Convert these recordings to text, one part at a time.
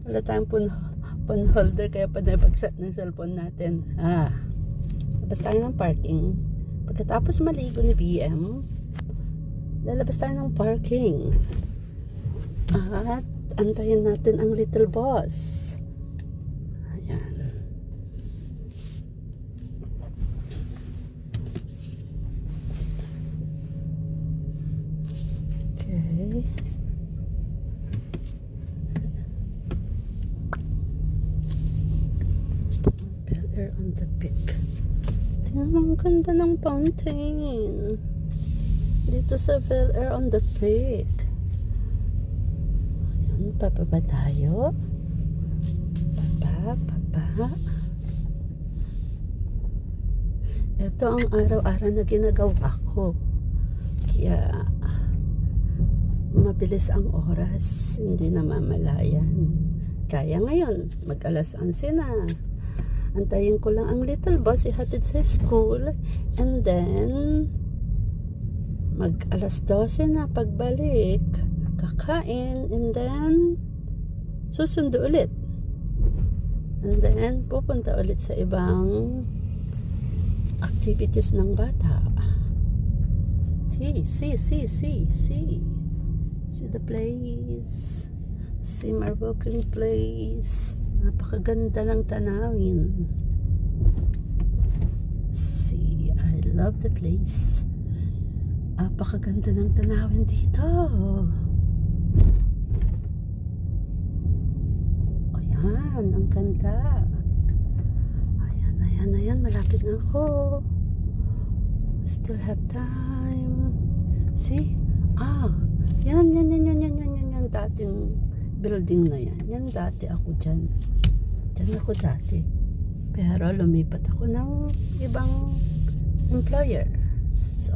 Wala tayong phone holder kaya pa nabagsak ng cellphone natin. Labas tayo ng parking. Pagkatapos maligo ni BM, lalabas tayo ng parking. At antayin natin ang little boss. Ayan. Okay. Bel Air on the Peak. Tingnan mo, ang ganda ng fountain dito sa Bel Air on the Peak. Ayan, pababa tayo. Papa. Ito ang araw-araw na ginagawa ko. Kaya mabilis ang oras, hindi namamalayan. Kaya ngayon, mag-alas 11 na. Antayin ko lang ang little boss ihatid sa school, and then mag-alas 12 na pagbalik, kakain, and then susundo ulit. And then pupunta ulit sa ibang activities ng bata. See the place. See my working place. Napakaganda ng tanawin. See, I love the place. Napakaganda ng tanawin dito. Ayan, ang ganda. Ayan, malapit na ako. Still have time. See? Yan, dating building na yan. Yan dati ako dyan. Dyan ako dati. Pero lumipat ako ng ibang employer. So,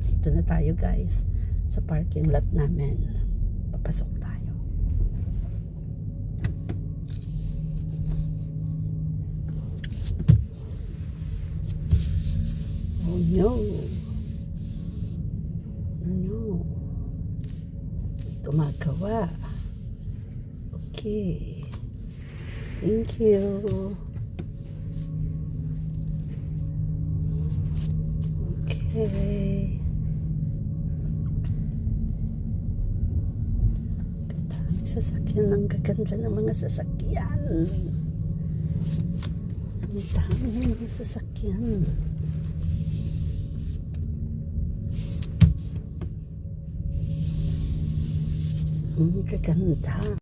dito na tayo guys. Sa parking lot namin. Papasok tayo. Oh no. Gumagawa. Okay. Thank you. Okay. Ang sasakyan, ang gaganda ng mga sasakyan. Ang dami ng mga sasakyan. Ang gaganda.